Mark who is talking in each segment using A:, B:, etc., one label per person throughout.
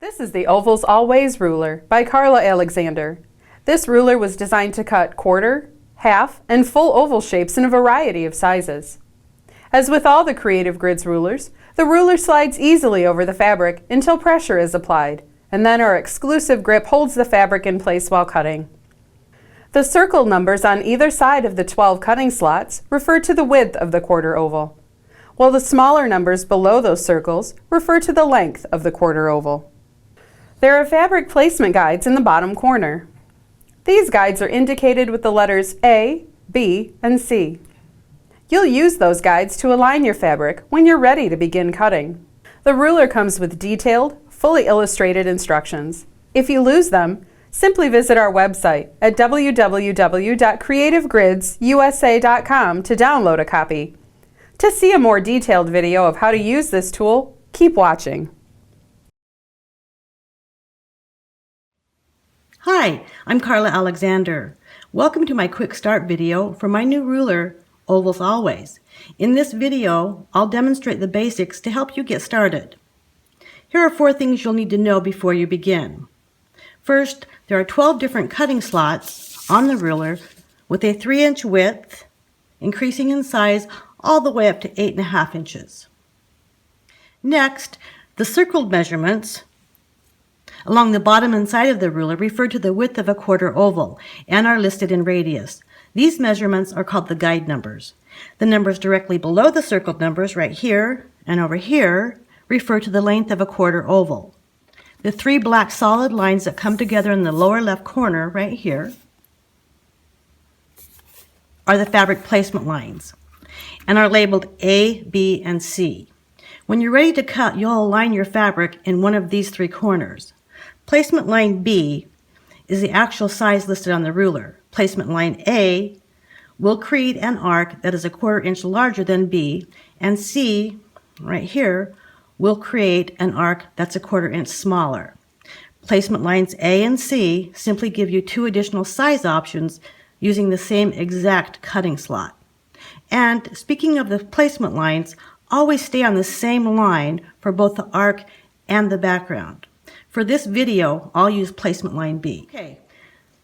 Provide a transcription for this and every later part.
A: This is the Ovals Always ruler by Carla Alexander. This ruler was designed to cut quarter, half, and full oval shapes in a variety of sizes. As with all the Creative Grids rulers, the ruler slides easily over the fabric until pressure is applied, and then our exclusive grip holds the fabric in place while cutting. The circle numbers on either side of the 12 cutting slots refer to the width of the quarter oval, while the smaller numbers below those circles refer to the length of the quarter oval. There are fabric placement guides in the bottom corner. These guides are indicated with the letters A, B, and C. You'll use those guides to align your fabric when you're ready to begin cutting. The ruler comes with detailed, fully illustrated instructions. If you lose them, simply visit our website at www.creativegridsusa.com to download a copy. To see a more detailed video of how to use this tool, keep watching.
B: Hi, I'm Carla Alexander. Welcome to my quick start video for my new ruler, Ovals Always. In this video, I'll demonstrate the basics to help you get started. Here are 4 things you'll need to know before you begin. First, there are 12 different cutting slots on the ruler with a 3-inch width, increasing in size all the way up to 8.5 inches. Next, the circled measurements along the bottom and side of the ruler refer to the width of a quarter oval and are listed in radius. These measurements are called the guide numbers. The numbers directly below the circled numbers, right here and over here, refer to the length of a quarter oval. The 3 black solid lines that come together in the lower left corner, right here, are the fabric placement lines and are labeled A, B, and C. When you're ready to cut, you'll align your fabric in one of these 3 corners. Placement line B is the actual size listed on the ruler. Placement line A will create an arc that is a 1/4 inch larger than B, and C, right here, will create an arc that's a 1/4 inch smaller. Placement lines A and C simply give you 2 additional size options using the same exact cutting slot. And speaking of the placement lines, always stay on the same line for both the arc and the background. For this video, I'll use placement line B. Okay.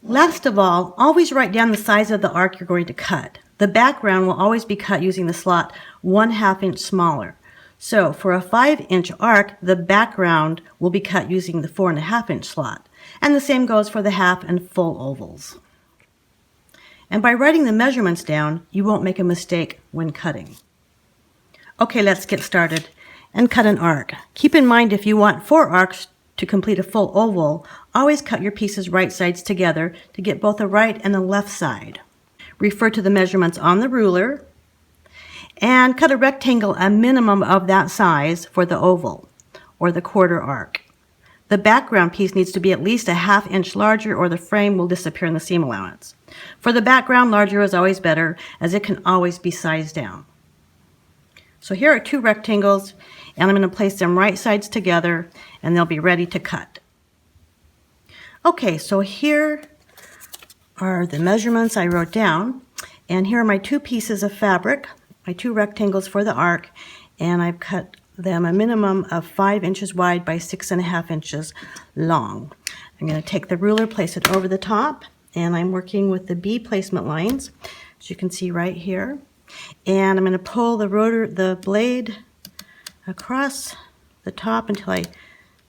B: Last of all, always write down the size of the arc you're going to cut. The background will always be cut using the slot 1/2 inch smaller. So for a 5-inch arc, the background will be cut using the 4.5 inch slot. And the same goes for the half and full ovals. And by writing the measurements down, you won't make a mistake when cutting. Okay, let's get started and cut an arc. Keep in mind, if you want 4 arcs to complete a full oval, always cut your pieces right sides together to get both the right and the left side. Refer to the measurements on the ruler and cut a rectangle a minimum of that size for the oval or the quarter arc. The background piece needs to be at least a 1/2 inch larger or the frame will disappear in the seam allowance. For the background, larger is always better as it can always be sized down. So here are 2 rectangles, and I'm going to place them right sides together and they'll be ready to cut. Okay, so here are the measurements I wrote down, and here are my 2 pieces of fabric, my 2 rectangles for the arc, and I've cut them a minimum of 5 inches wide by 6.5 inches long. I'm going to take the ruler, place it over the top, and I'm working with the B placement lines, as you can see right here. And I'm going to pull the blade across the top until I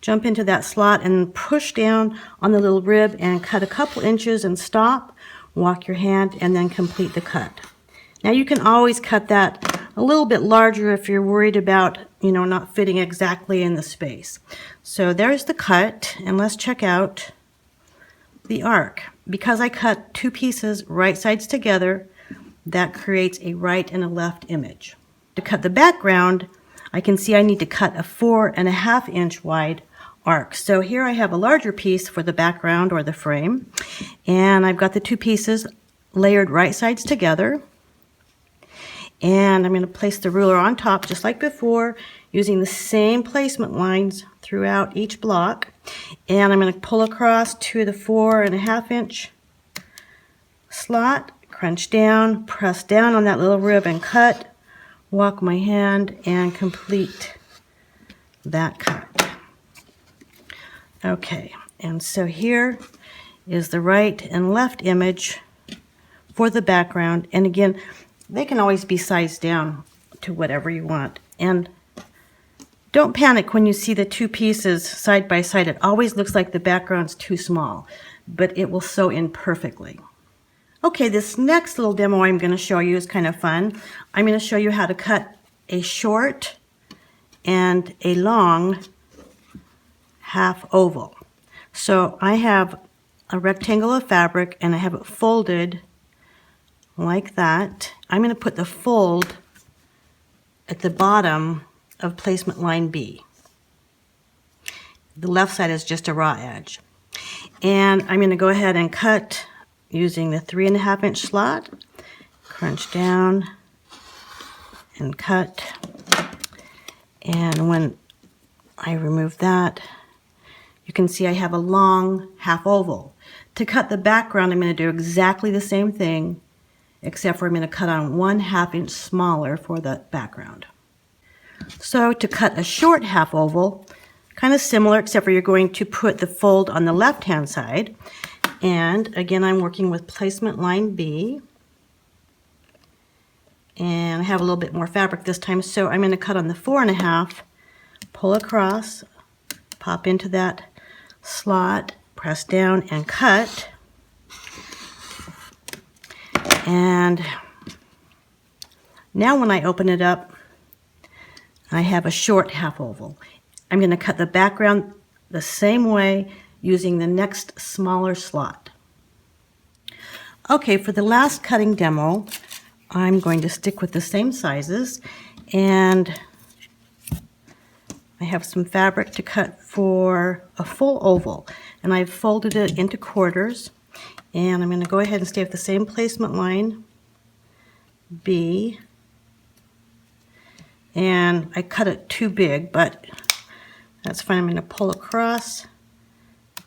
B: jump into that slot and push down on the little rib and cut a couple inches and stop, walk your hand, and then complete the cut. Now you can always cut that a little bit larger if you're worried about, not fitting exactly in the space. So there's the cut, and let's check out the arc. Because I cut 2 pieces right sides together, that creates a right and a left image. To cut the background, I can see I need to cut a 4.5 inch wide arc. So here I have a larger piece for the background or the frame, and I've got the 2 pieces layered right sides together. And I'm going to place the ruler on top just like before, using the same placement lines throughout each block. And I'm going to pull across to the 4.5 inch slot, crunch down, press down on that little rib and cut, walk my hand and complete that cut. Okay, and so here is the right and left image for the background. And again, they can always be sized down to whatever you want. And don't panic when you see the two pieces side by side. It always looks like the background's too small, but it will sew in perfectly. Okay, this next little demo I'm going to show you is kind of fun. I'm going to show you how to cut a short and a long half oval. So I have a rectangle of fabric and I have it folded like that. I'm going to put the fold at the bottom of placement line B. The left side is just a raw edge. And I'm going to go ahead and cut using the 3.5 inch slot, crunch down and cut. And when I remove that, you can see I have a long half oval. To cut the background, I'm going to do exactly the same thing, except for I'm going to cut on 1/2 inch smaller for the background. So to cut a short half oval, kind of similar, except for you're going to put the fold on the left-hand side. And again, I'm working with placement line B. And I have a little bit more fabric this time, so I'm going to cut on the 4.5, pull across, pop into that slot, press down and cut. And now when I open it up, I have a short half oval. I'm going to cut the background the same way using the next smaller slot. Okay, for the last cutting demo, I'm going to stick with the same sizes, and I have some fabric to cut for a full oval, and I've folded it into quarters, and I'm going to go ahead and stay with the same placement line, B, and I cut it too big, but that's fine. I'm going to pull across,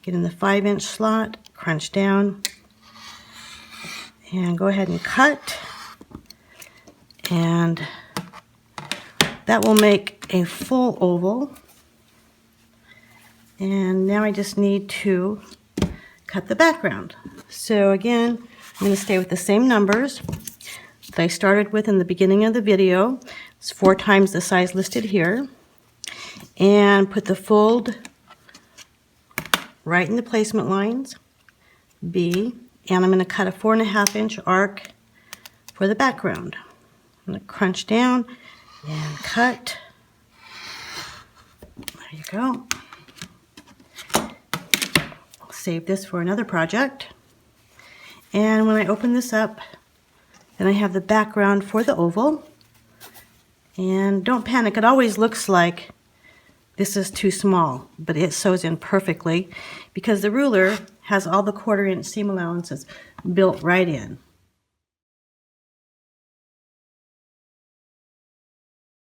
B: get in the 5 inch slot, crunch down, and go ahead and cut. And that will make a full oval. And now I just need to cut the background. So again, I'm going to stay with the same numbers that I started with in the beginning of the video. It's 4 times the size listed here. And put the fold right in the placement lines, B, and I'm going to cut a 4.5 inch arc for the background. I'm going to crunch down and cut. There you go. I'll save this for another project. And when I open this up, then I have the background for the oval. And don't panic, it always looks like this is too small, but it sews in perfectly because the ruler has all the 1/4 inch seam allowances built right in.